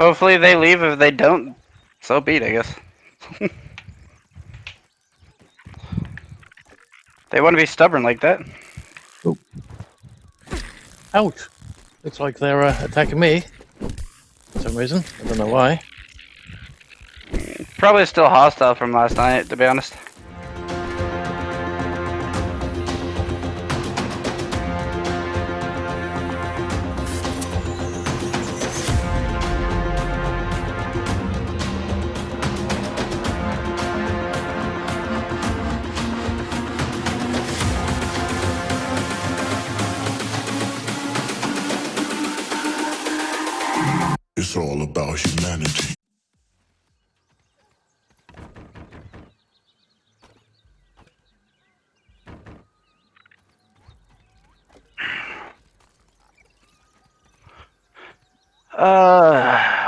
Hopefully they leave. If they don't, so be it, I guess. They want to be stubborn like that. Oh. Ouch! Looks like they're attacking me for some reason. I don't know why. Probably still hostile from last night, to be honest. It's all about humanity.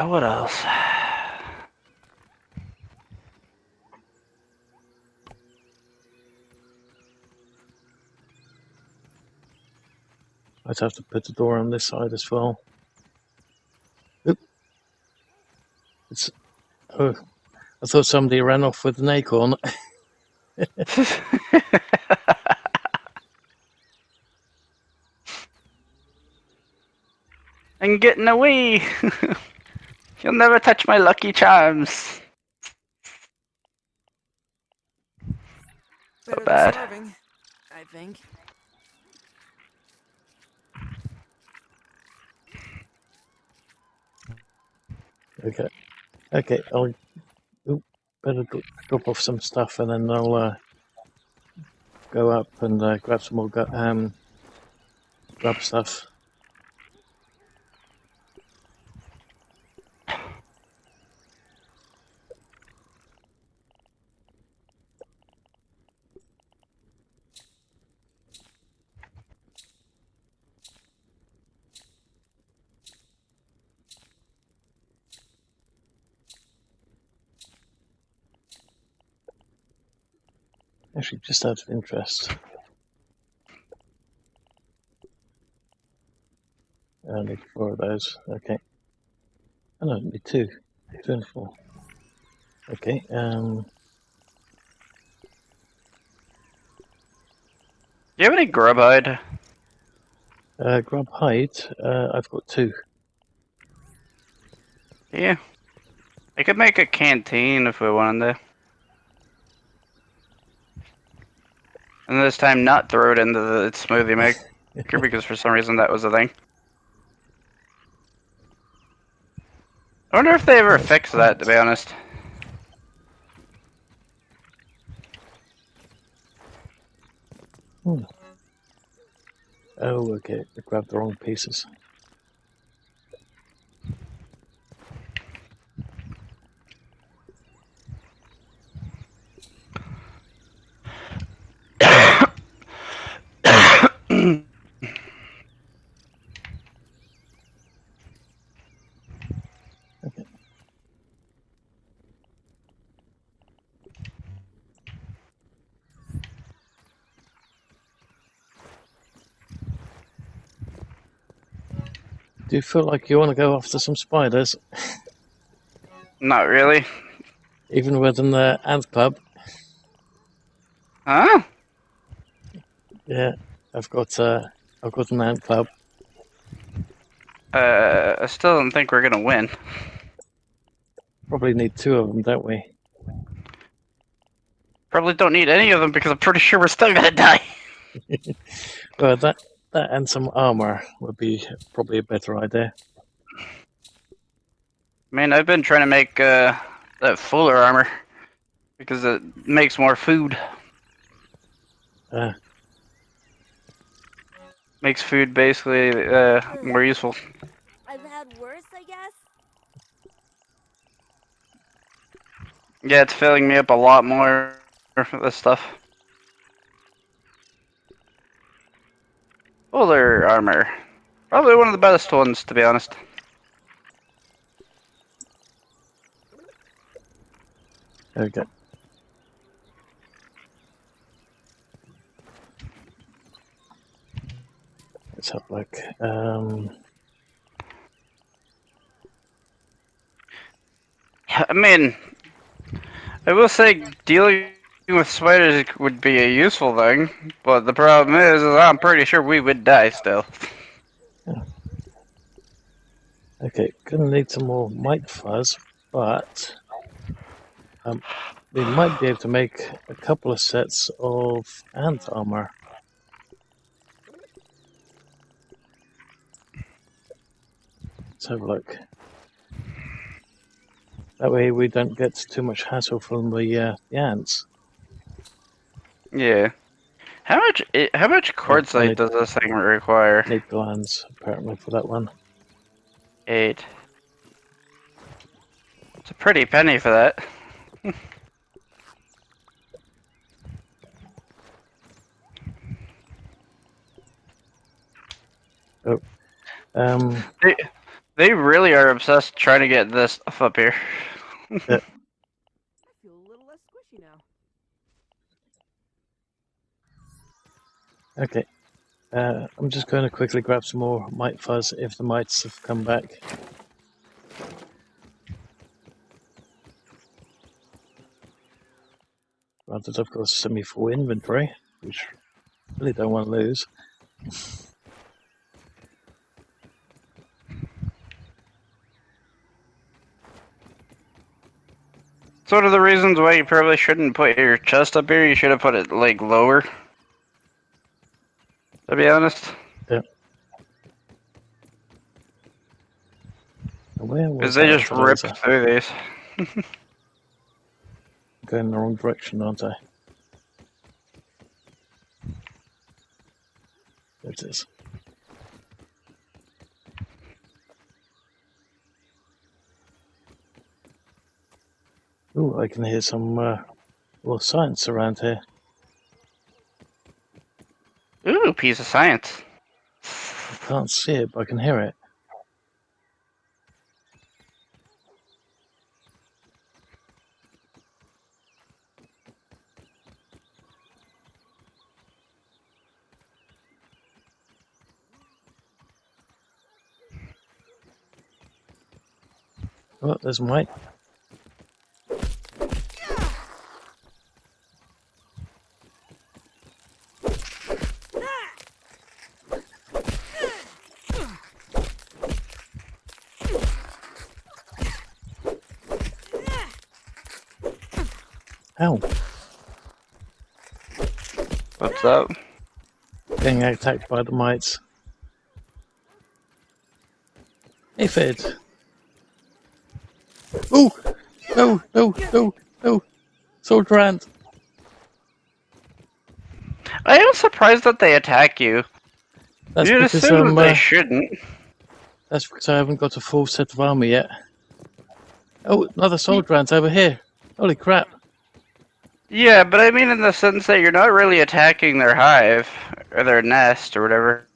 What else? I'd have to put the door on this side as well. Oop. It's. Oh, I thought somebody ran off with an acorn. I'm getting away! You'll never touch my lucky charms. So Better bad. than starving, I think. Okay. Okay, I'll better drop off some stuff and then I'll go up and grab some more grab stuff. Actually, just out of interest, I need 4 of those. Okay. Oh, no, need 2. 2 and 4. Okay. Do you have any grub hide? Grab hide. I've got 2. Yeah. I could make a canteen if we wanted to. And this time not throw it into the smoothie maker because for some reason that was a thing. I wonder if they ever fix that, to be honest. Oh, okay. I grabbed the wrong pieces. Okay. Do you feel like you want to go after some spiders? Not really. Even with an ant club? Huh? Yeah, I've got an ant club. I still don't think we're gonna win. Probably need 2 of them, don't we? Probably don't need any of them because I'm pretty sure we're still gonna die. Well, that and some armor would be probably a better idea. Man, I've been trying to make that fuller armor because it makes more food. Makes food basically more useful. I've had worse, I guess. Yeah, it's filling me up a lot more for this stuff. Fuller armor. Probably one of the best ones, to be honest. Okay. Let's have a look. I mean, I will say dealing with spiders would be a useful thing, but the problem is I'm pretty sure we would die still. Okay, gonna need some more might fuzz, but we might be able to make a couple of sets of ant armor. Let's have a look. That way we don't get too much hassle from the ants. Yeah. How much Oh, I quartzite does this thing require? need glands apparently for that one. 8. It's a pretty penny for that. Oh, They really are obsessed trying to get this stuff up here. I feel a little less squishy now. okay. I'm just going to quickly grab some more might fuzz if the mites have come back. Granted, I've got a semi-full inventory, which I really don't want to lose. It's one of the reasons why you probably shouldn't put your chest up here. You should have put it like lower. To be honest, Yeah. Where was because they that just rip fertilizer? through these. Going in the wrong direction, aren't I? There it is. Ooh, I can hear some little science around here. Ooh, piece of science. I can't see it, but I can hear it. Oh, there's Mike. Ow, What's up? getting attacked by the mites. Aphid! Oh! No, no, no, no! Soldier ant! I am surprised that they attack you. That's You'd because assume that they shouldn't. that's because I haven't got a full set of armor yet. Oh, another soldier ant over here! Holy crap! Yeah, but I mean in the sense that you're not really attacking their hive or their nest or whatever.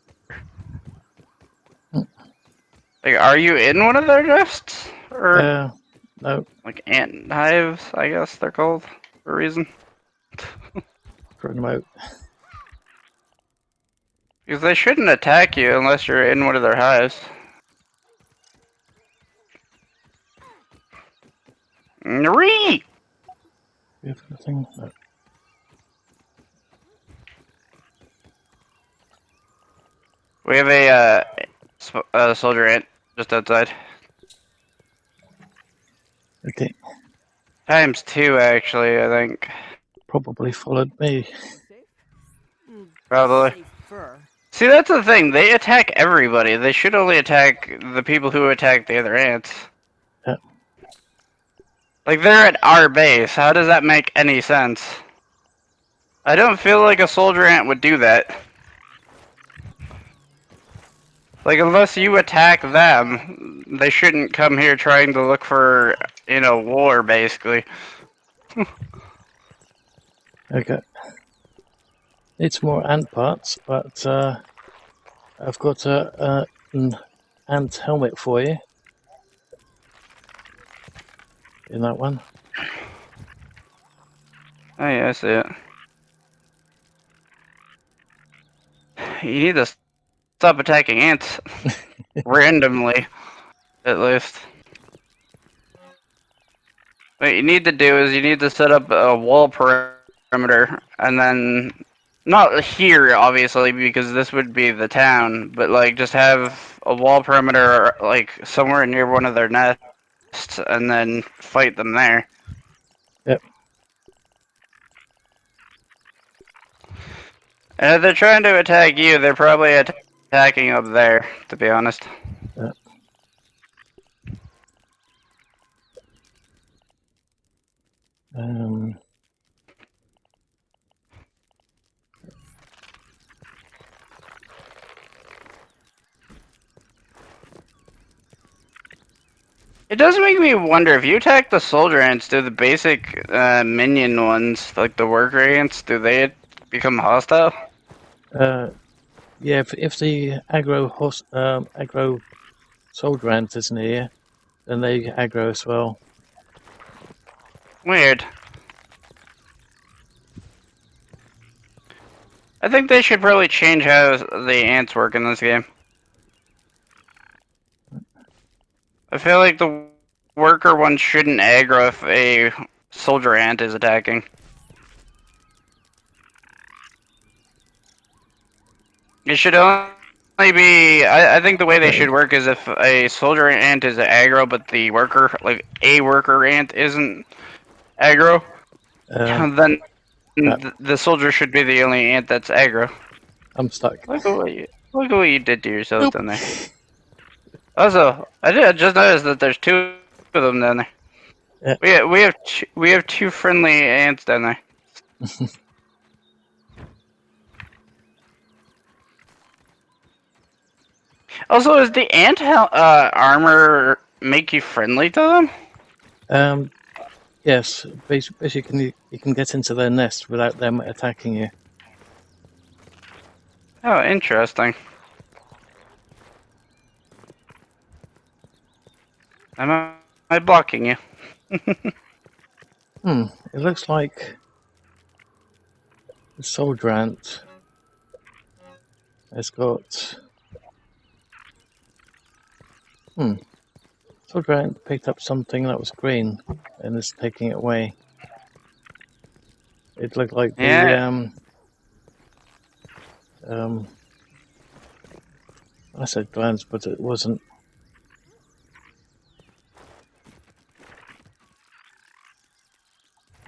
Like, are you in one of their nests? Or No, like ant hives, I guess they're called for a reason. for remote. Because they shouldn't attack you unless you're in one of their hives. Ree! We have nothing. No. We have a soldier ant just outside. Okay, ×2 actually, I think. probably followed me. Safe? Probably. Safer. See, that's the thing. They attack everybody. They should only attack the people who attack the other ants. Yeah. Like, they're at our base. How does that make any sense? I don't feel like a soldier ant would do that. Like, unless you attack them, they shouldn't come here trying to look for, war, basically. Okay. Need some more ant parts, but I've got an ant helmet for you. In that one. Oh yeah, I see it. You need to stop attacking ants. Randomly, at least. What you need to do is you need to set up a wall perimeter, and then not here, obviously, because this would be the town, but like just have a wall perimeter like somewhere near one of their nests, and then fight them there. Yep. And if they're trying to attack you, they're probably attacking up there, to be honest. Yep. Um, It does make me wonder, if you attack the soldier ants, do the basic minion ones, like the worker ants, do they become hostile? yeah, if the aggro soldier ant isn't here, then they aggro as well. Weird. I think they should probably change how the ants work in this game. I feel like the worker one shouldn't aggro if a soldier ant is attacking. It should only be. I think the way they should work is if a soldier ant is aggro, but the worker, like a worker ant, isn't aggro, then the soldier should be the only ant that's aggro. I'm stuck. Look at what you did to yourself down there. Also, I just noticed that there's two of them down there. Yeah. We have two friendly ants down there. Also, is the ant armor make you friendly to them? Yes. Basically, you can get into their nest without them attacking you. Oh, interesting. Am I blocking you? It looks like the soldier ant has got. Soldier ant picked up something that was green and is taking it away. It looked like the I said glands, but it wasn't.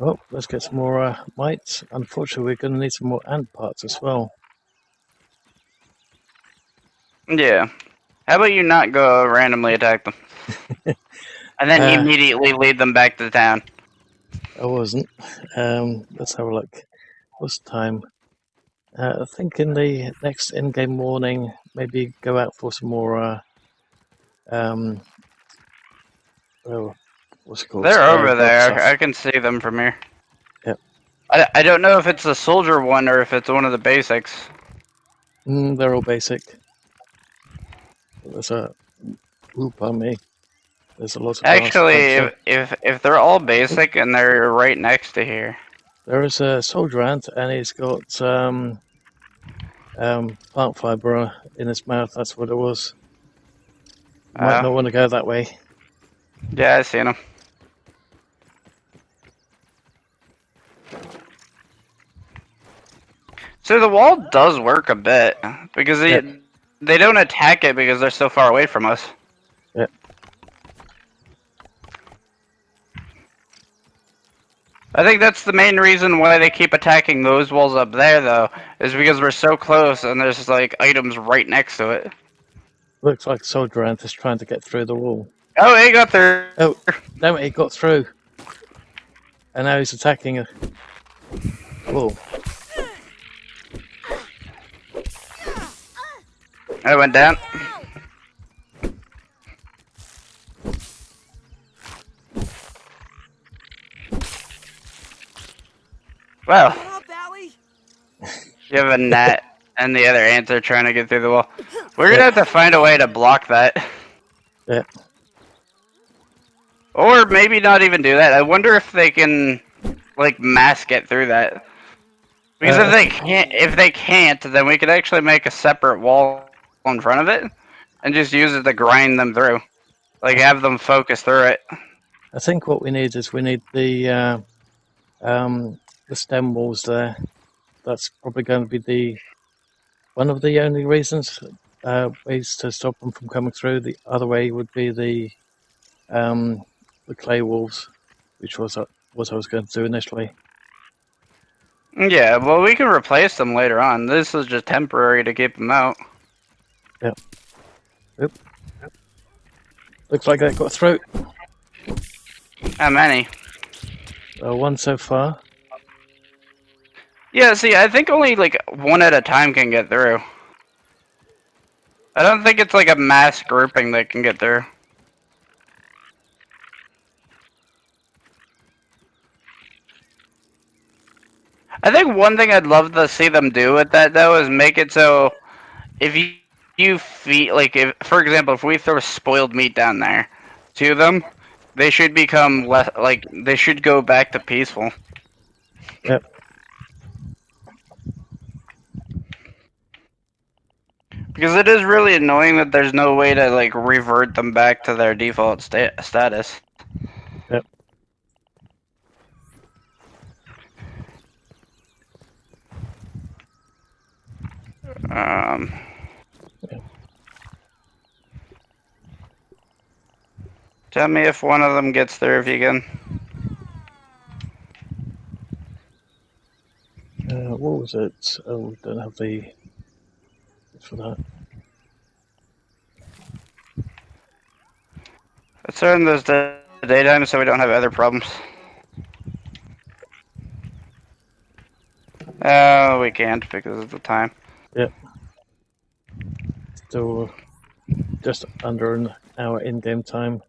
Oh, let's get some more mites. Unfortunately, we're going to need some more ant parts as well. Yeah. How about you not go randomly attack them? And then immediately lead them back to town. I wasn't. Let's have a look. What's the time? I think in the next in-game morning, maybe go out for some more. Well, what's it called? They're over there. Stuff. I can see them from here. Yep. I don't know if it's the soldier one or if it's one of the basics. They're all basic. There's a. Ooh, pardon me. There's a lot of. Actually, if they're all basic and they're right next to here. There is a soldier ant, and he's got plant fiber in his mouth. That's what it was. Might not want to go that way. Yeah, I seen him. So the wall does work a bit because they don't attack it because they're so far away from us. Yep. I think that's the main reason why they keep attacking those walls up there, though, is because we're so close and there's like items right next to it. Looks like soldier ant is trying to get through the wall. Oh, he got through. Oh, no, he got through. And now he's attacking a wall. I went down. Well, you have a net, and the other ants are trying to get through the wall. We're gonna have to find a way to block that. Yeah. Or maybe not even do that. I wonder if they can, like, mass get through that. Because if they can't, then we could actually make a separate wall in front of it, and just use it to grind them through. Like, have them focus through it. I think what we need is the stem walls there. That's probably going to be one of the only reasons ways to stop them from coming through. The other way would be the clay walls, which was what I was going to do initially. Yeah, well, we can replace them later on. This is just temporary to keep them out. Yep. Oop. Looks like that got through. How many? One so far. Yeah, see, I think only like one at a time can get through. I don't think it's like a mass grouping that can get through. I think one thing I'd love to see them do with that though is make it so if you feed, like, if, for example, if we throw spoiled meat down there to them, they should become less, like, they should go back to peaceful. Yep. Because it is really annoying that there's no way to, like, revert them back to their default status. Yep. Tell me if one of them gets through if you can. What was it? Oh, we don't have the for that. Let's turn those to daytime so we don't have other problems. Oh, we can't because of the time. Yep. Still just under an hour in-game time.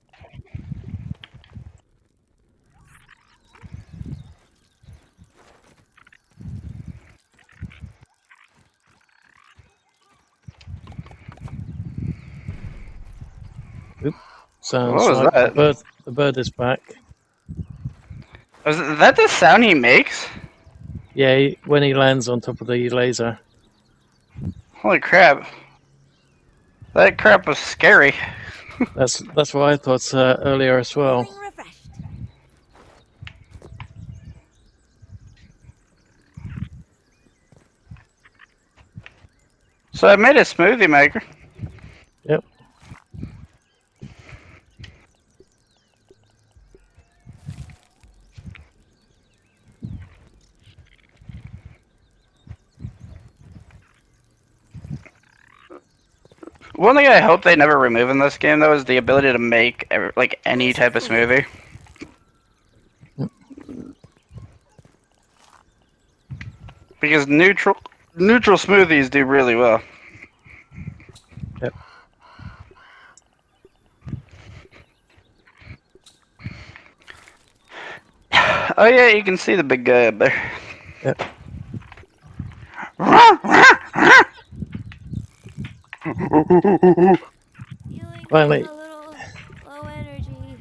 Oop. Sounds What was like that? the bird is back. Was that the sound he makes? Yeah, when he lands on top of the laser. Holy crap. That crap was scary. That's what I thought earlier as well. Feeling refreshed. So I made a smoothie maker. Yep. One thing I hope they never remove in this game, though, is the ability to make like any type of smoothie. Because neutral smoothies do really well. Yep. Oh yeah, you can see the big guy up there. Yep. Feeling Finally. a little low energy.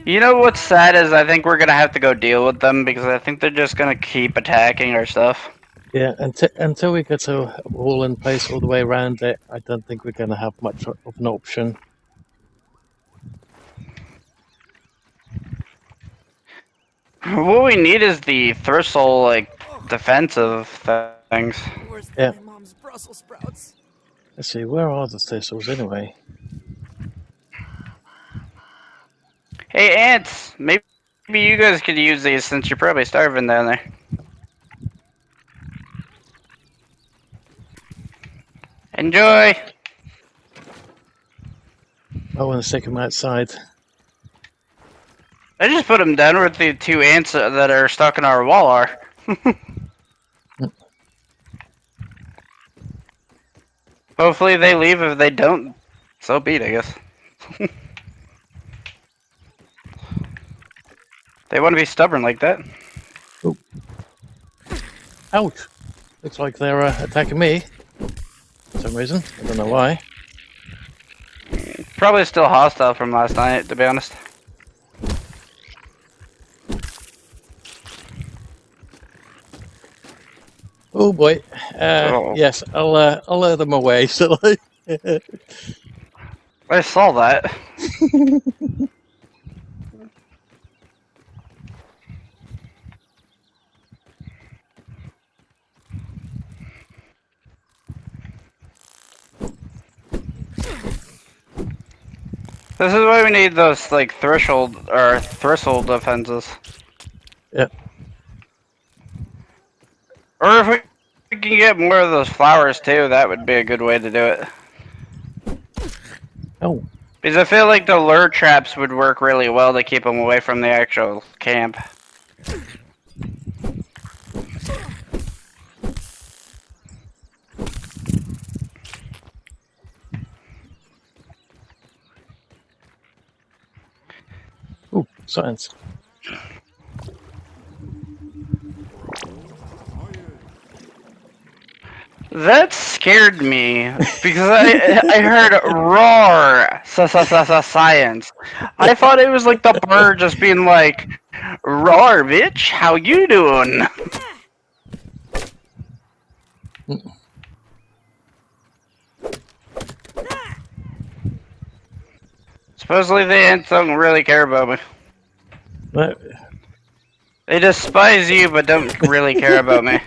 You know what's sad is I think we're gonna have to go deal with them because I think they're just gonna keep attacking our stuff. Yeah, until we get a wall in place all the way around it, I don't think we're going to have much of an option. What we need is the Thristle, like, defensive things. Worse Yeah. than my mom's Brussels sprouts. Let's see, where are the thistles anyway? Hey, ants! Maybe you guys could use these since you're probably starving down there. Enjoy! I want to stick them outside. I just put them down where the two ants that are stuck in our wall are. Hopefully they leave. If they don't, so be it, I guess. They want to be stubborn like that. Ooh. Ouch! Looks like they're attacking me. For some reason. I don't know why. Probably still hostile from last night, to be honest. Oh boy. Oh. Yes, I'll lure them away, shall I? I saw that. This is why we need those like threshold or threshold defenses. Yep. Or if we can get more of those flowers too, that would be a good way to do it. Oh, Because I feel like the lure traps would work really well to keep them away from the actual camp. ooh, science. That scared me because I heard roar science. I thought it was like the bird just being like, roar, bitch, how you doing? Supposedly the ants don't really care about me. No, They despise you but don't really care about me.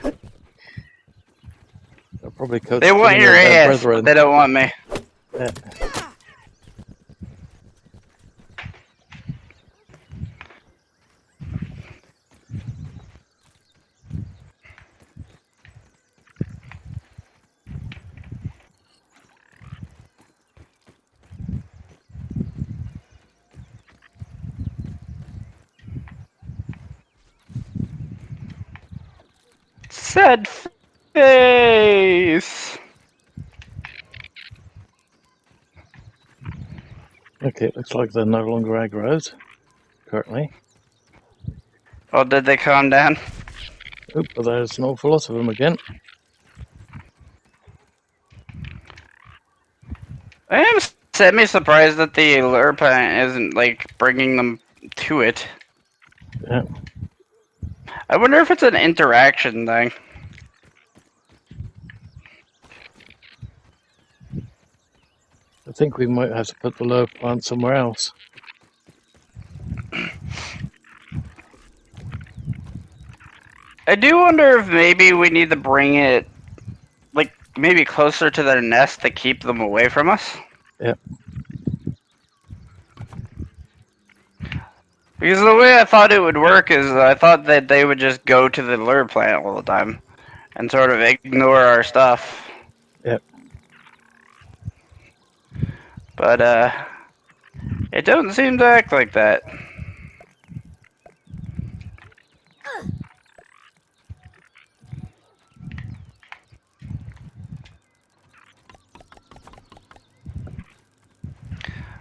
they'll probably They want your their ass, but brethren. they don't want me. Yeah. Sad face. Okay, it looks like they're no longer aggroed, currently. Oh, did they calm down? Oh, but there's an awful lot of them again. I am semi-surprised that the lure plant isn't, like, bringing them to it. Yeah. I wonder if it's an interaction thing. I think we might have to put the lure plant somewhere else. I do wonder if maybe we need to bring it, like, maybe closer to their nest to keep them away from us. Yeah. Because the way I thought it would work is I thought that they would just go to the lure plant all the time and sort of ignore our stuff. Yep. But, it doesn't seem to act like that.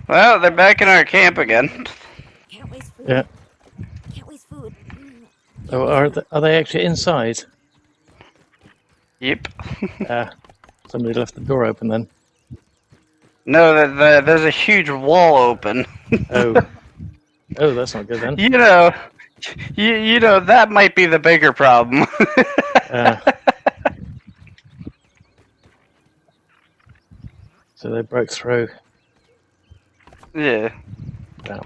Well, they're back in our camp again. Can't waste food. Yeah. Can't waste food. Oh, are they actually inside? Yep. Somebody left the door open then. No, there's a huge wall open. Oh. Oh, that's not good then. You know, that might be the bigger problem. So they broke through. Yeah. Wow.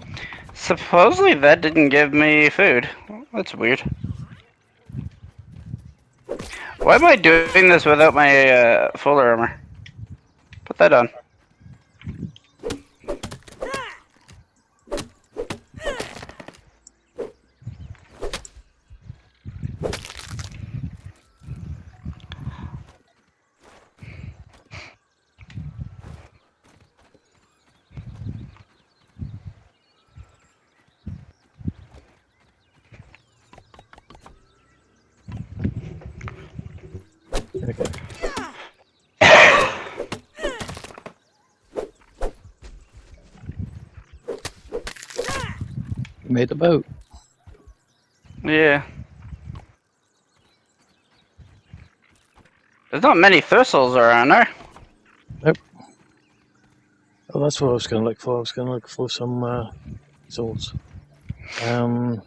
Supposedly that didn't give me food. That's weird. Why am I doing this without my full armor? Put that on. Okay. You made the boat. Yeah. There's not many thistles around there. Nope. Oh, that's what I was going to look for. I was going to look for some swords. There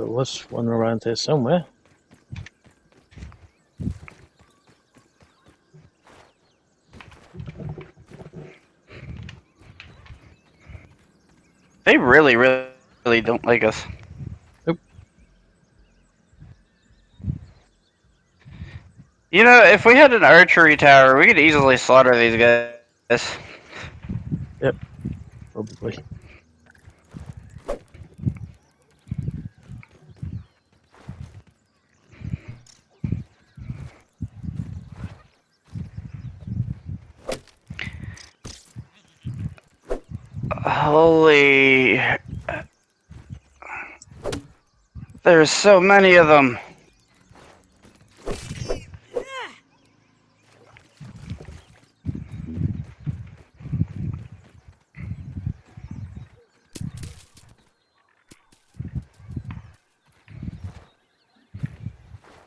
was one around here somewhere. really, really, really don't like us. Nope. You know, if we had an archery tower, we could easily slaughter these guys. Probably. Holy... There's so many of them.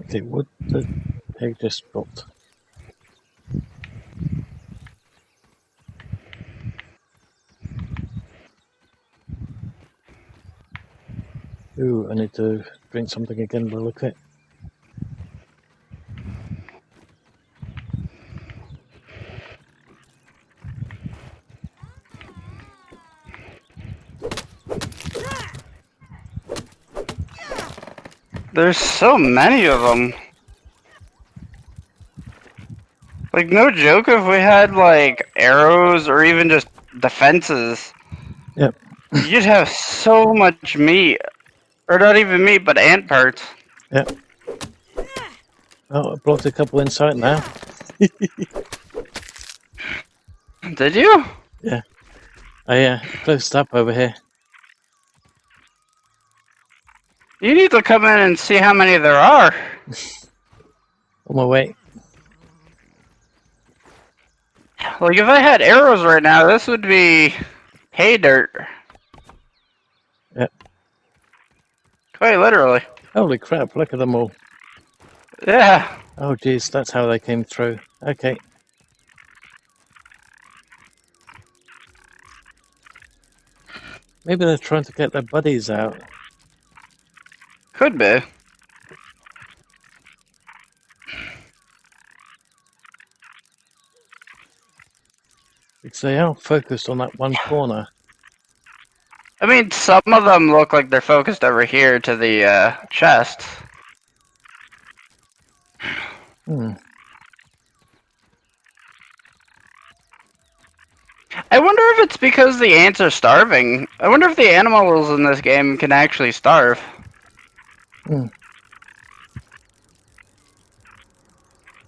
Okay, what the pig just dropped? Ooh, I need to drink something again by the look at it. There's so many of them. Like, no joke, if we had, like, arrows or even just defenses, Yep. you'd have so much meat. Or not even meat, but ant parts. Yep. Oh, I blocked a couple in sight now. Did you? Yeah. I closed up over here. You need to come in and see how many there are. On my way. Like, if I had arrows right now, this would be hay dirt. Yep. Quite literally. Holy crap, look at them all. Yeah. Oh geez, that's how they came through. Okay. Maybe they're trying to get their buddies out. Could be. Because they are focused on that one corner. I mean, some of them look like they're focused over here to the chest. Hmm. I wonder if it's because the ants are starving. I wonder if the animals in this game can actually starve. Hmm.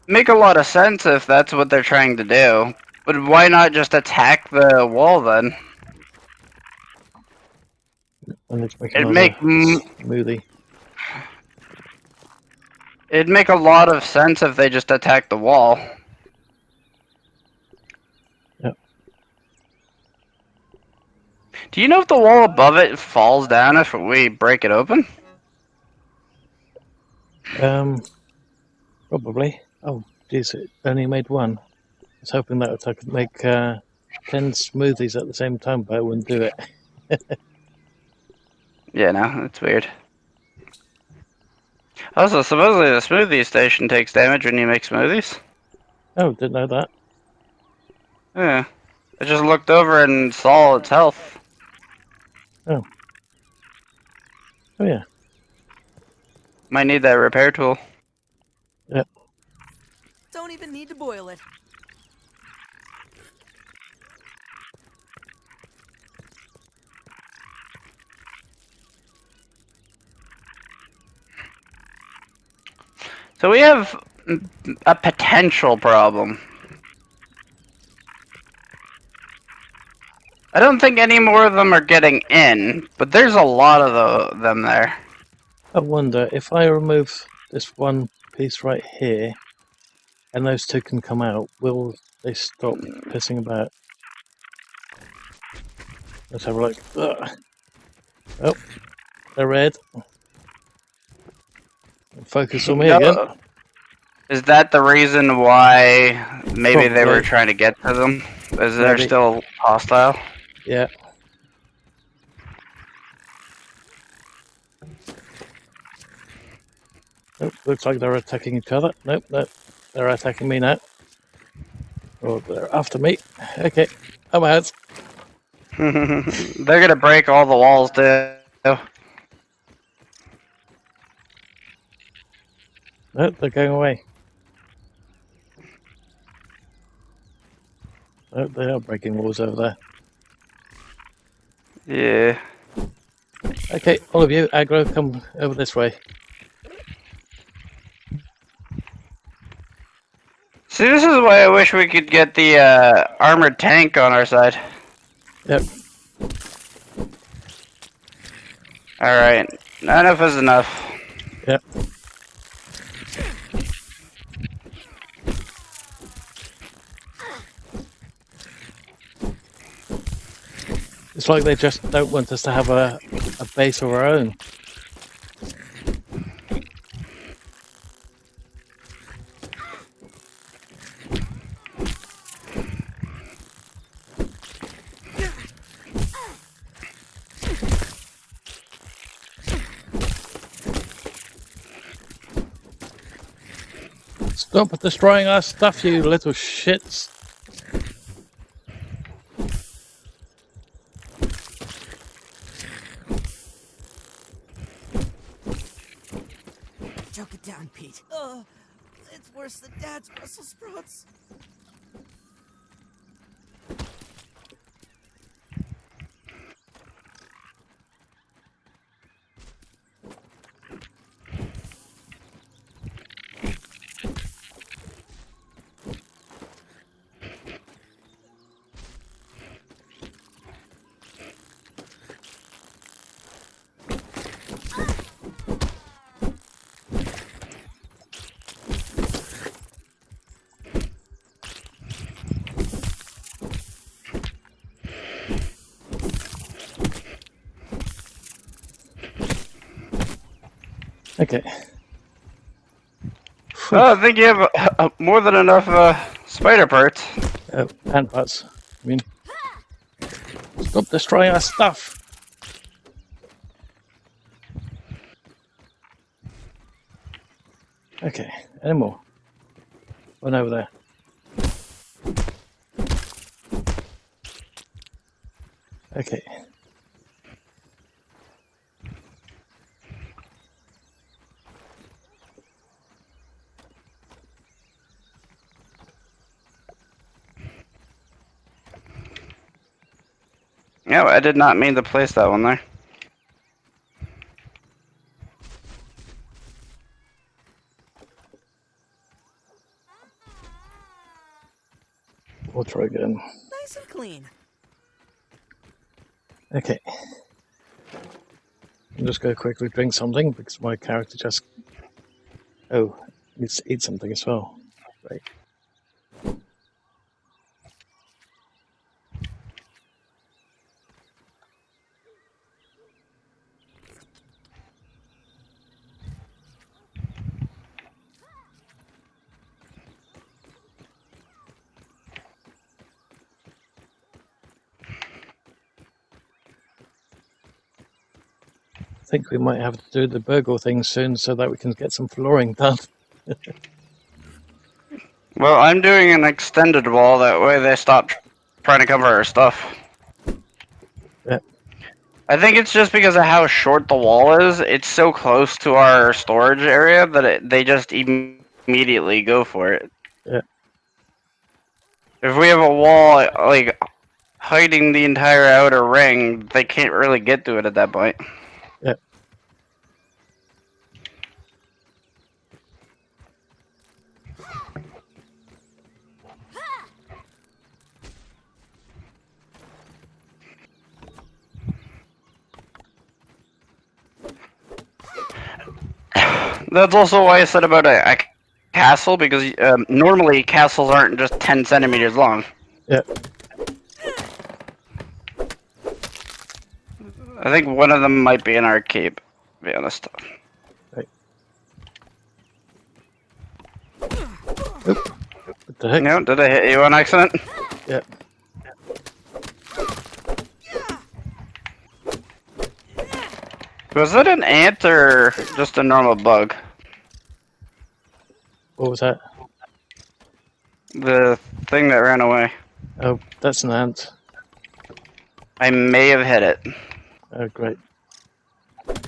Make a lot of sense if that's what they're trying to do. But why not just attack the wall then? I need to make It'd another make smoothie. it'd make a lot of sense if they just attacked the wall. Yep. Do you know if the wall above it falls down if we break it open? Probably. Oh, geez, it only made one. I was hoping that I could make 10 smoothies at the same time, but I wouldn't do it. Yeah, no, that's weird. Also, supposedly the smoothie station takes damage when you make smoothies. Oh, didn't know that. Yeah. I just looked over and saw its health. Oh. Oh, yeah. Might need that repair tool. Yep. Don't even need to boil it. So we have a potential problem. I don't think any more of them are getting in, but there's a lot of them there. I wonder if I remove this one piece right here and those two can come out, will they stop pissing about? Let's have a look. Ugh. Oh, they're red. Focus on me again. Is that the reason why maybe they were Probably. trying to get to them? Is they're Maybe. still hostile? Yeah. Oh, looks like they're attacking each other. Nope, nope. They're attacking me now. Oh, they're after me. Okay, I'm out. They're gonna break all the walls too. No, they're going away. Oh, they are breaking walls over there. Yeah. Okay, all of you, aggro, come over this way. See, this is why I wish we could get the armored tank on our side. Yep. Alright, enough is enough. Yep. It's like they just don't want us to have a base of our own. Stop destroying our stuff, you little shits. Choke it down, Pete. It's worse than Dad's Brussels sprouts. Okay. Oh, I think you have more than enough spider parts. Hand parts. I mean, stop destroying our stuff. Okay, any more? One over there. Okay. Yeah, I did not mean to place that one there. We'll try again. Nice and clean. Okay. I'll just go quickly drink something because my character just... Oh, needs to eat something as well. Right. I think we might have to do the burgle thing soon so that we can get some flooring done. Well, I'm doing an extended wall, that way they stop trying to cover our stuff. Yeah. I think it's just because of how short the wall is. It's so close to our storage area that they just immediately go for it. Yeah. If we have a wall, like, hiding the entire outer ring, they can't really get to it at that point. Yeah. That's also why I said about a castle, because normally castles aren't just 10 centimeters long. Yeah. I think one of them might be an arcade, to be honest. Right. Oop. What the heck? No, did I hit you on accident? Yeah. Was it an ant or just a normal bug? What was that? The thing that ran away. Oh, that's an ant. I may have hit it. Oh, great.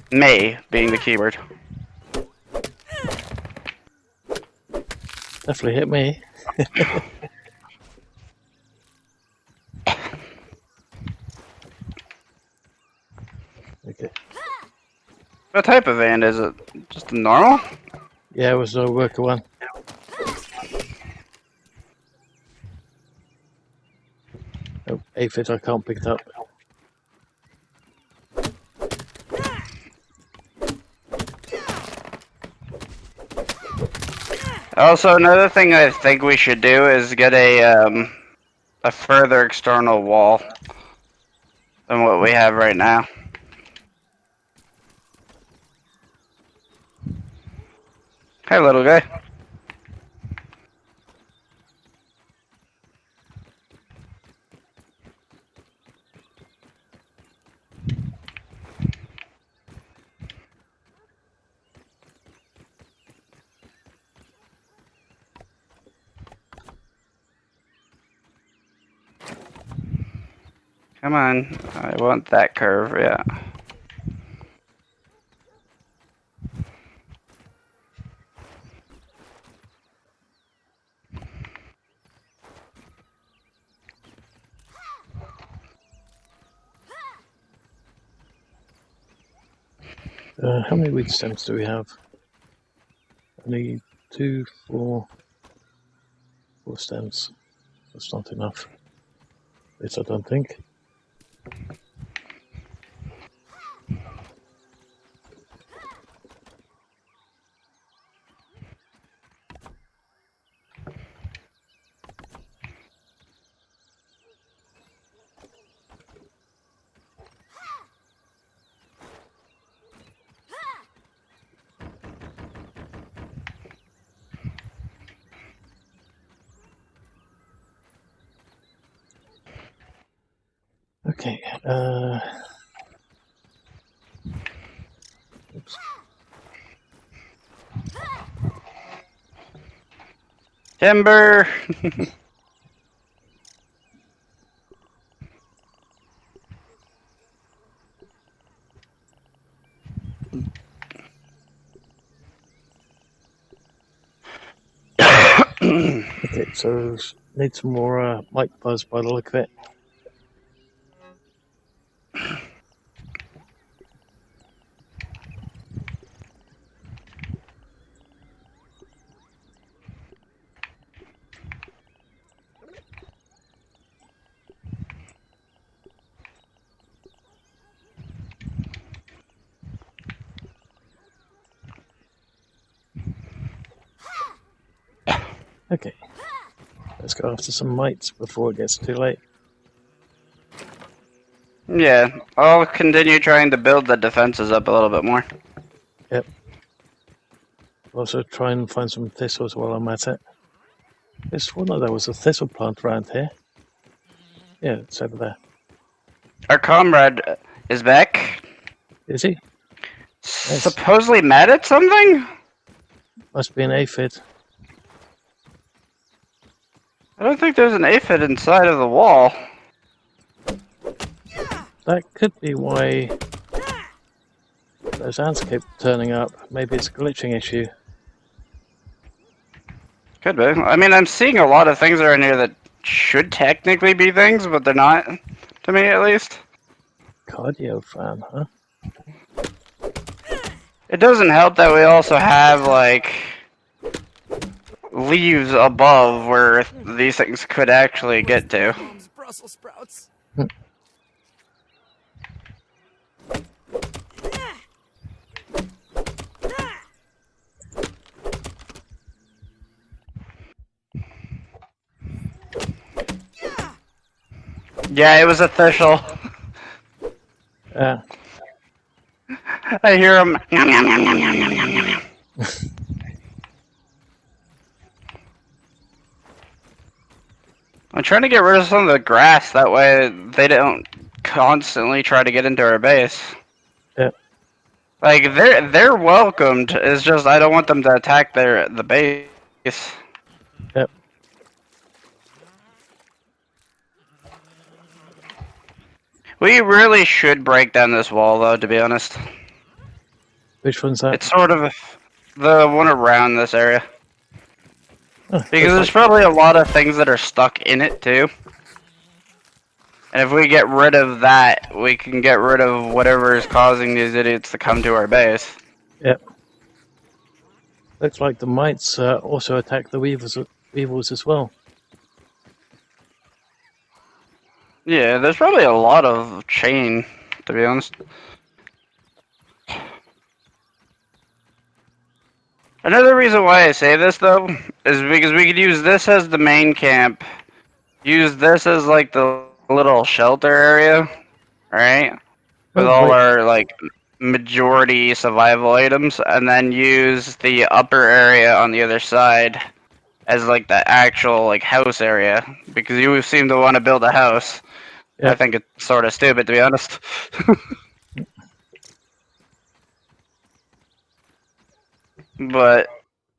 May being the keyword. Definitely hit me. Okay. What type of ant is it? Just a normal? Yeah, it was a worker one. Oh, aphid, I can't pick it up. Also, another thing I think we should do is get a further external wall than what we have right now. Hey, little guy. Come on. I want that curve, yeah. How many weed stems do we have? Only 2, 4 stems. That's not enough. At least I don't think. Okay. Oops. Timber! Okay, so need some more mic buzz by the look of it. Okay, let's go after some mites before it gets too late. Yeah, I'll continue trying to build the defenses up a little bit more. Yep. Also try and find some thistles while I'm at it. I swore there was a thistle plant around here. Yeah, it's over there. Our comrade is back. Is he? Nice. Supposedly mad at something? Must be an aphid. I don't think there's an aphid inside of the wall. That could be why those ants keep turning up. Maybe it's a glitching issue. Could be. I mean, I'm seeing a lot of things around here that should technically be things, but they're not. To me, at least. Cardio fan, huh? It doesn't help that we also have, like, leaves above where these things could actually get to. Mom's Brussels sprouts. Yeah, it was official. Yeah. I hear him. I'm trying to get rid of some of the grass, that way they don't constantly try to get into our base. Yep. Like, they're welcomed, it's just I don't want them to attack the base. Yep. We really should break down this wall, though, to be honest. Which one's that? It's sort of the one around this area. Oh, Because looks there's like, probably a lot of things that are stuck in it, too. And if we get rid of that, we can get rid of whatever is causing these idiots to come to our base. yep. Looks like the mites also attack the weevils as well. Yeah, there's probably a lot of chain, to be honest. Another reason why I say this, though, is because we could use this as the main camp, use this as, like, the little shelter area, right? With Oh, all wait. our, like, majority survival items, and then use the upper area on the other side as, like, the actual, like, house area. Because you seem to want to build a house. I Yep. think it's sort of stupid, to be honest. But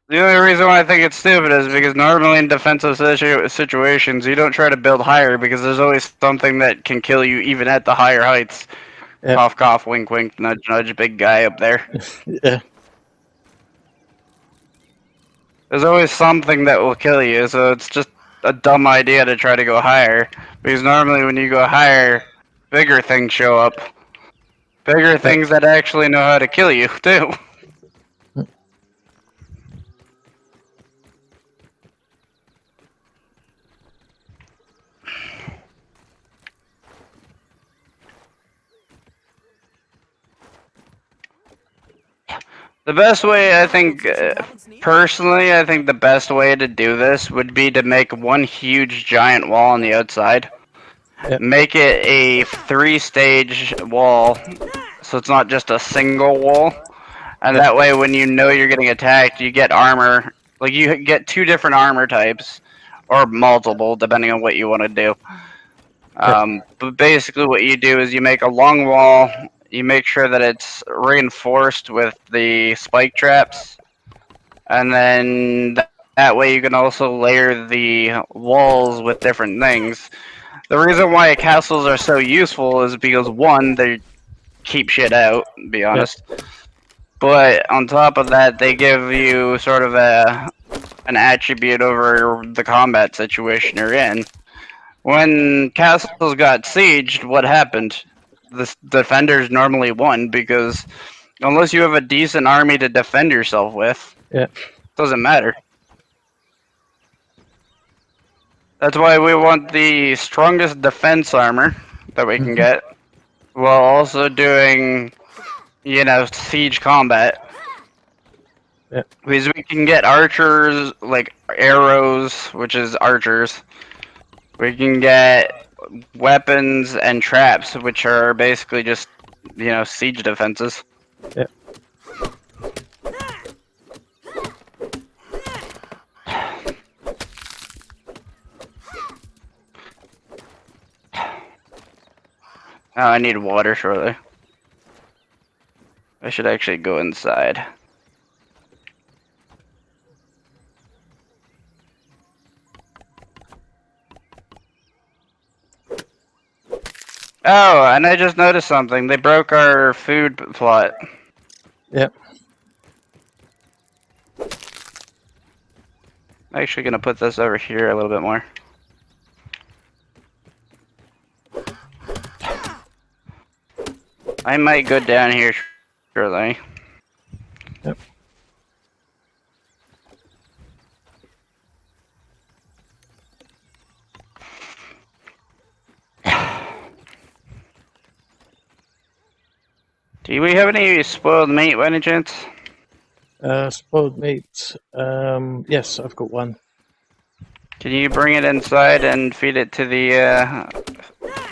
the only reason why I think it's stupid is because normally in defensive situations, you don't try to build higher because there's always something that can kill you even at the higher heights. Yep. Cough, cough, wink, wink, nudge, nudge, big guy up there. Yeah. There's always something that will kill you, so it's just a dumb idea to try to go higher. Because normally when you go higher, bigger things show up. Bigger things that actually know how to kill you, too. The best way, I think, personally, I think the best way to do this would be to make one huge giant wall on the outside. Yep. Make it a 3-stage wall, so it's not just a single wall. And that way, when you know you're getting attacked, you get armor. Like, you get 2 different armor types, or multiple, depending on what you want to do. But basically, what you do is you make a long wall. You make sure that it's reinforced with the spike traps, and then that way you can also layer the walls with different things. The reason why castles are so useful is because, one, they keep shit out, to be honest. But on top of that, they give you sort of an attribute over the combat situation you're in. When castles got sieged, what happened? The defenders normally won because unless you have a decent army to defend yourself with, Yeah. doesn't matter. That's why we want the strongest defense armor that we can get, while also doing, siege combat. Yeah. Because we can get archers, like arrows, which is archers. We can get weapons and traps, which are basically just, siege defenses. Yeah. Oh, I need water shortly. I should actually go inside. Oh, and I just noticed something. They broke our food plot. Yep. I'm actually gonna put this over here a little bit more. I might go down here shortly. Yep. Do we have any spoiled meat by any chance? Spoiled meat. Yes, I've got one. Can you bring it inside and feed it to the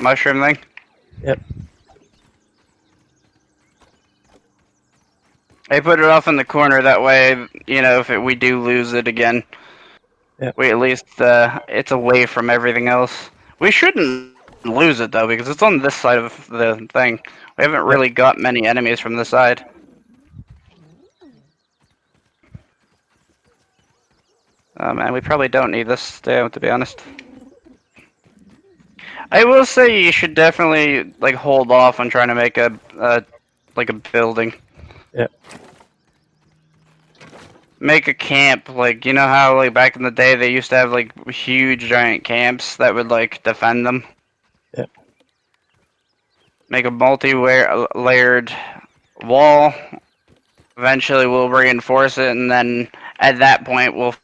mushroom thing? Yep. I put it off in the corner, that way, if we do lose it again, Yep. we at least, it's away from everything else. We shouldn't lose it, though, because it's on this side of the thing. We haven't really got many enemies from this side. Oh man, we probably don't need this, to be honest. I will say you should definitely like hold off on trying to make a like a building. Yeah. Make a camp, like you know how like back in the day they used to have like huge giant camps that would like defend them. Yeah. Make a multi-layered wall. Eventually we'll reinforce it, and then at that point we'll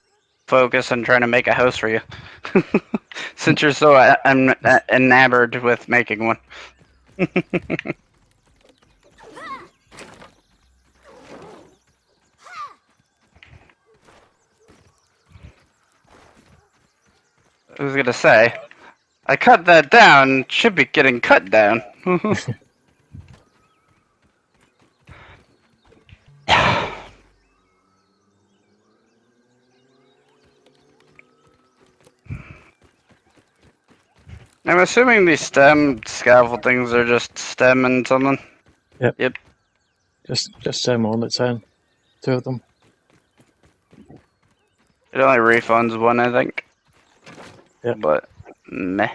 focus on trying to make a house for you. Since you're so enamored with making one. I was gonna say, I cut that down, should be getting cut down. I'm assuming these stem scaffold things are just stem and something. Yep. Yep. Just them on its own. 2 of them. It only refunds one, I think. Yep. But, meh.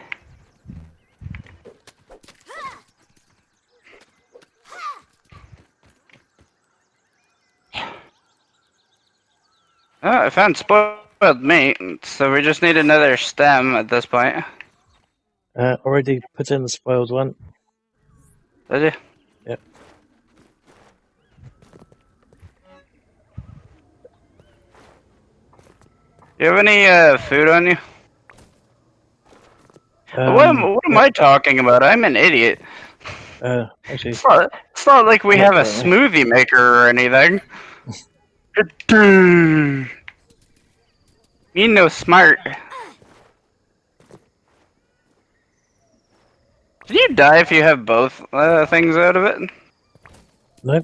Oh, I found spoiled meat, so we just need another stem at this point. Already put in the spoiled one. Did you? Yep. You have any food on you? What am I talking about? I'm an idiot. Actually, It's not like we Yeah, have a apparently. smoothie maker or anything. Me no smart. Can you die if you have both things out of it? no.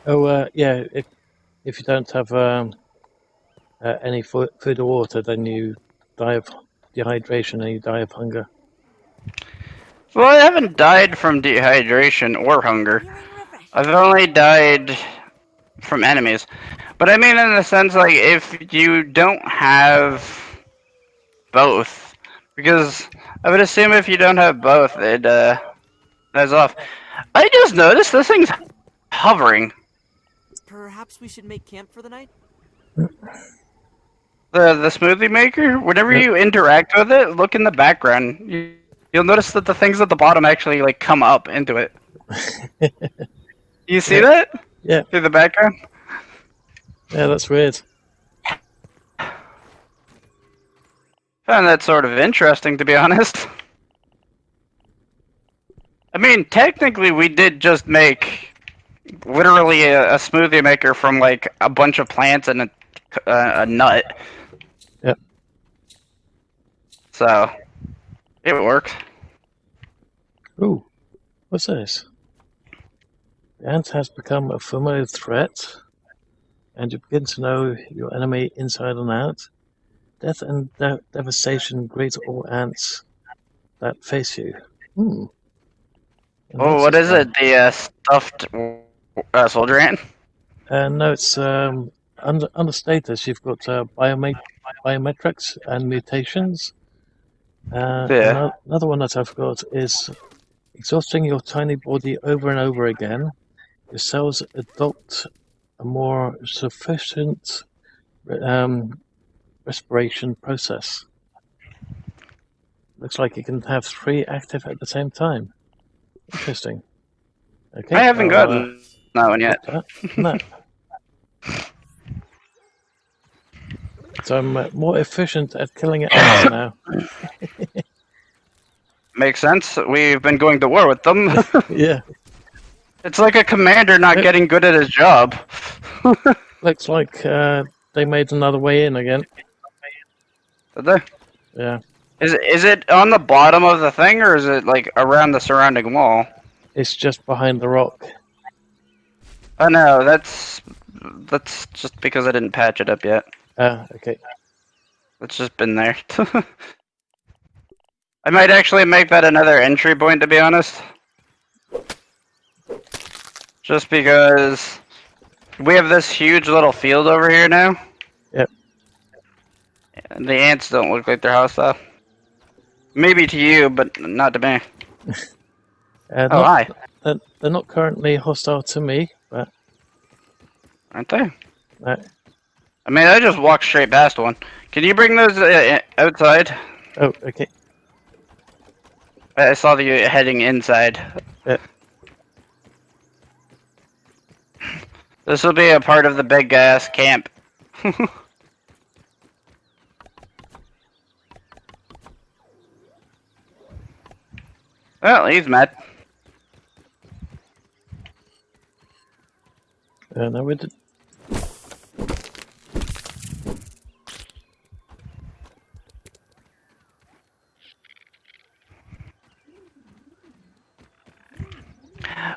Oh, yeah. If you don't have any food or water, then you die of dehydration and you die of hunger. Well, I haven't died from dehydration or hunger. Feeling refreshed. I've only died from enemies. But I mean in the sense, like, if you don't have both, because I would assume if you don't have both, it dies off. I just noticed this thing's hovering. Perhaps we should make camp for the night? The smoothie maker, whenever Yep. you interact with it, look in the background. You'll notice that the things at the bottom actually like come up into it. You see Yeah. that? Yeah. Through the background? Yeah, that's weird. Found that sort of interesting, to be honest. I mean, technically we did just make literally a smoothie maker from like a bunch of plants and a nut. Yep. So, it worked. Ooh, what's this? The ant has become a familiar threat, and you begin to know your enemy inside and out. Death and devastation greet all ants that face you. And Oh, what's what this is one? it? The stuffed soldier ant? No, it's under status. You've got biometrics and mutations. Yeah. Another one that I've got is exhausting your tiny body over and over again. Your cells adopt a more sufficient respiration process. Looks like you can have 3 active at the same time. Interesting. Okay, I haven't I'll, gotten that one yet. drop that. No. So I'm more efficient at killing ants now. Makes sense. We've been going to war with them. Yeah, It's like a commander not Yep. getting good at his job. looks like they made another way in again. Did they? Yeah, Is it on the bottom of the thing, or is it like around the surrounding wall? it's just behind the rock. Oh no, that's just because I didn't patch it up yet. Okay. It's just been there. I might actually make that another entry point, to be honest. Just because we have this huge little field over here now. Yep. And the ants don't look like they're hostile. Maybe to you, but not to me. Oh, Not, hi. they're not currently hostile to me, but Aren't they? uh, I mean, I just walked straight past one. Can you bring those outside? oh, okay. I saw you heading inside. Yeah. This will be a part of the big ass camp. Well, he's mad. No, we did.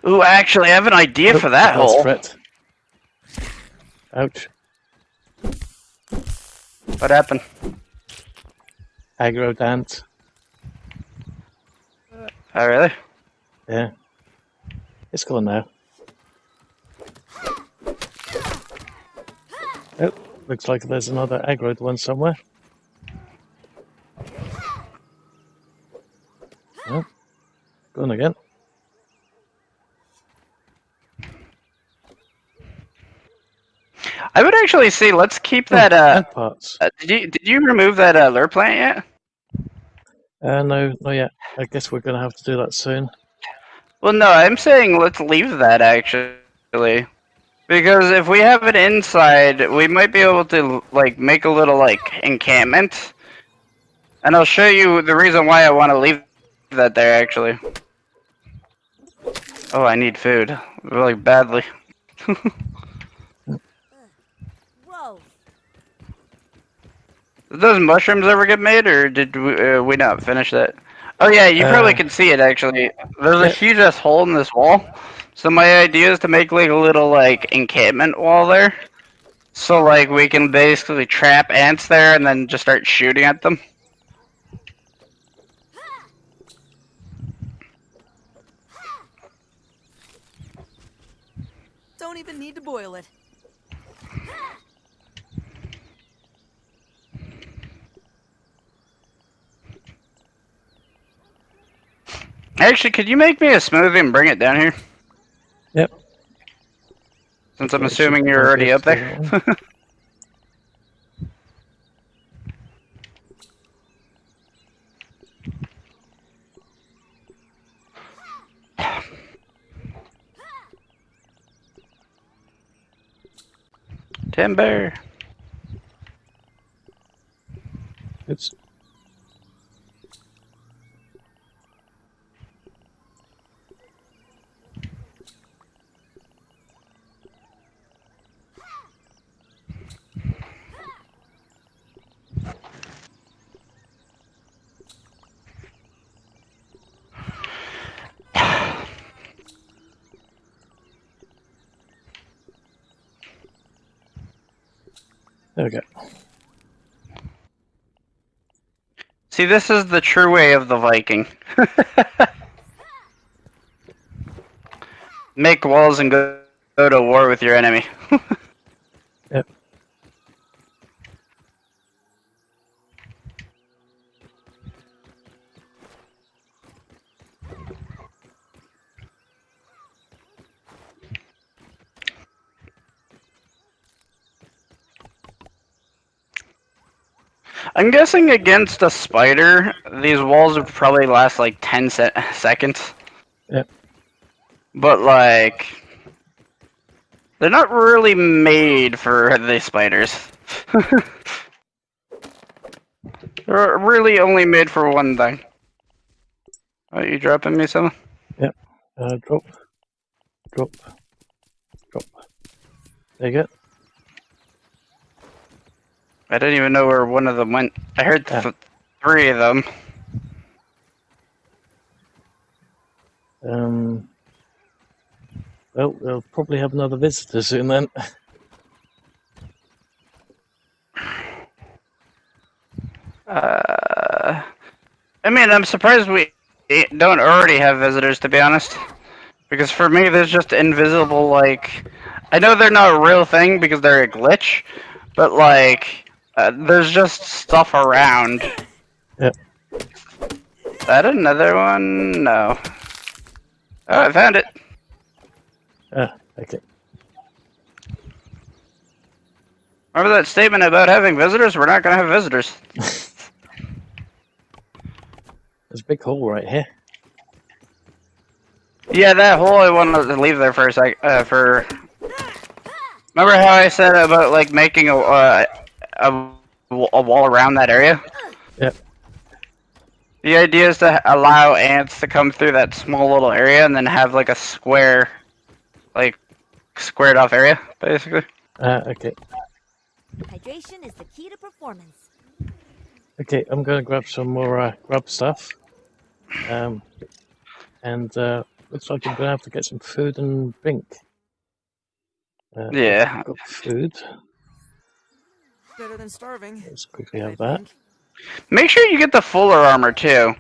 Ooh, actually, I have an idea for that last hole. threat. Ouch. What happened? Aggro dance. Oh, really? Yeah. It's gone now. Oh, looks like there's another aggroed one somewhere. Oh, gone again. I would actually say let's keep that. And parts. Did you remove that lure plant yet? No, not yet. I guess we're going to have to do that soon. Well, no, I'm saying let's leave that actually, because if we have it inside, we might be able to like make a little like encampment, and I'll show you the reason why I want to leave that there actually. Oh, I need food really badly. Whoa. Did those mushrooms ever get made, or did we not finish that? Oh yeah, you probably can see it actually. There's a huge ass hole in this wall. So my idea is to make like a little like encampment wall there. So like we can basically trap ants there and then just start shooting at them. Don't even need to boil it. Actually, could you make me a smoothie and bring it down here? Yep. Since I'm assuming you're already up there. Timber. Oops. There we go. See, this is the true way of the Viking. Make walls and go to war with your enemy. Yep. I'm guessing against a spider, these walls would probably last like 10 seconds. Yep. But like, they're not really made for the spiders. They're really only made for one thing. Are you dropping me something? Yep. Drop. Drop. Drop. There you go. I didn't even know where one of them went. I heard 3 of them. Well, we'll probably have another visitor soon then. I mean, I'm surprised we don't already have visitors, to be honest. Because for me, there's just invisible, like... I know they're not a real thing because they're a glitch, but, like, there's just stuff around. Yep. That another one? No. Oh, I found it. Ah, okay. Remember that statement about having visitors? We're not gonna have visitors. There's a big hole right here. Yeah, that hole I wanted to leave there for a sec. Remember how I said about like making a wall around that area? Yep. The idea is to allow ants to come through that small little area and then have like a square, like squared off area, basically. Okay. Hydration is the key to performance. Okay, I'm gonna grab some more grub stuff. And looks like I'm gonna have to get some food and drink. Yeah. Got food. Better than starving. Let's quickly have I that. think. Make sure you get the fuller armor too.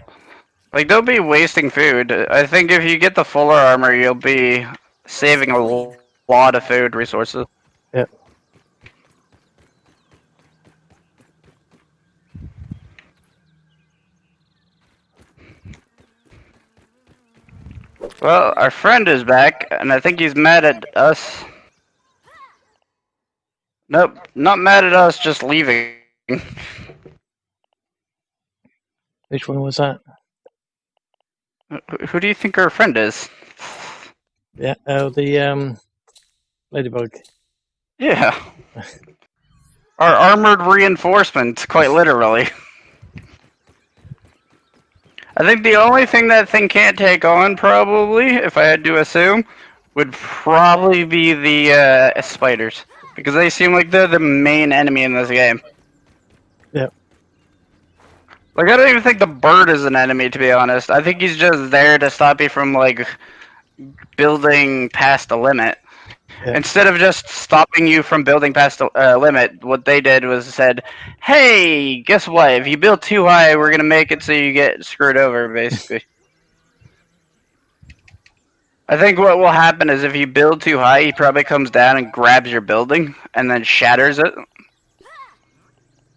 Like, don't be wasting food. I think if you get the fuller armor, you'll be saving a lot of food resources. Yep. Well, our friend is back, and I think he's mad at us. Nope, not mad at us, just leaving. Which one was that? Who do you think our friend is? Yeah, oh, the ladybug. Yeah. Our armored reinforcement, quite literally. I think the only thing that thing can't take on, probably, if I had to assume, would probably be the spiders. Because they seem like they're the main enemy in this game. Yep. Like, I don't even think the bird is an enemy, to be honest. I think he's just there to stop you from, like, building past the limit. Yep. Instead of just stopping you from building past the limit, what they did was said, hey, guess what? If you build too high, we're going to make it so you get screwed over, basically. I think what will happen is if you build too high, he probably comes down and grabs your building and then shatters it.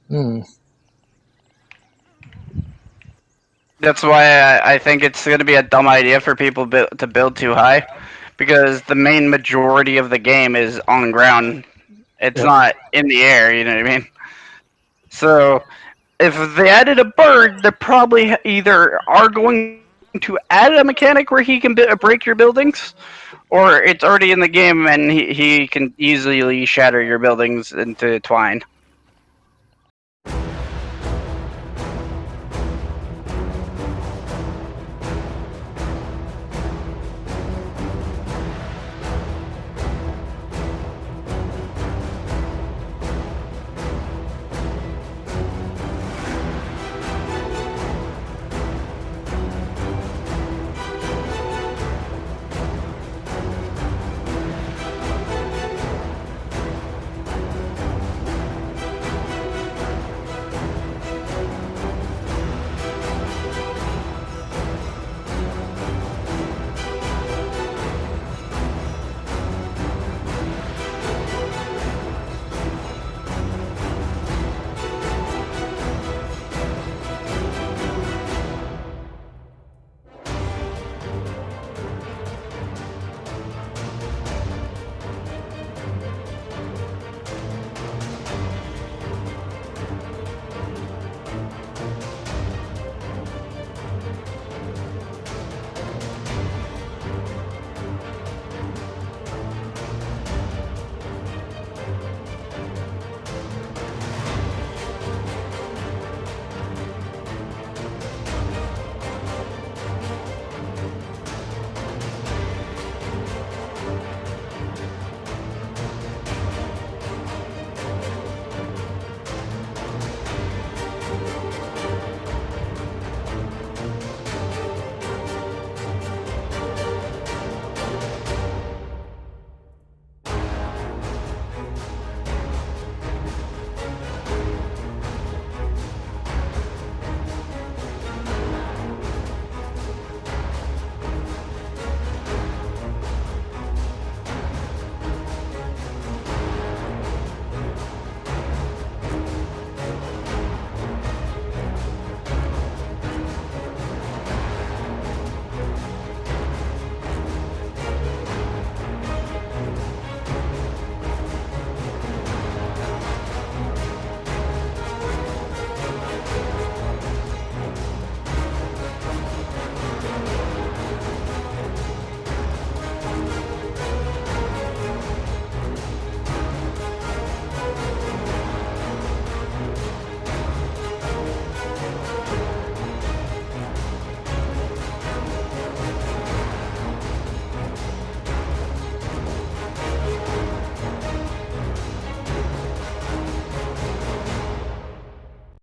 Hmm. That's why I think it's going to be a dumb idea for people to build too high, because the main majority of the game is on ground. It's not in the air, you know what I mean? So, if they added a bird, they probably either are going to add a mechanic where he can break your buildings, or it's already in the game and he can easily shatter your buildings into twine.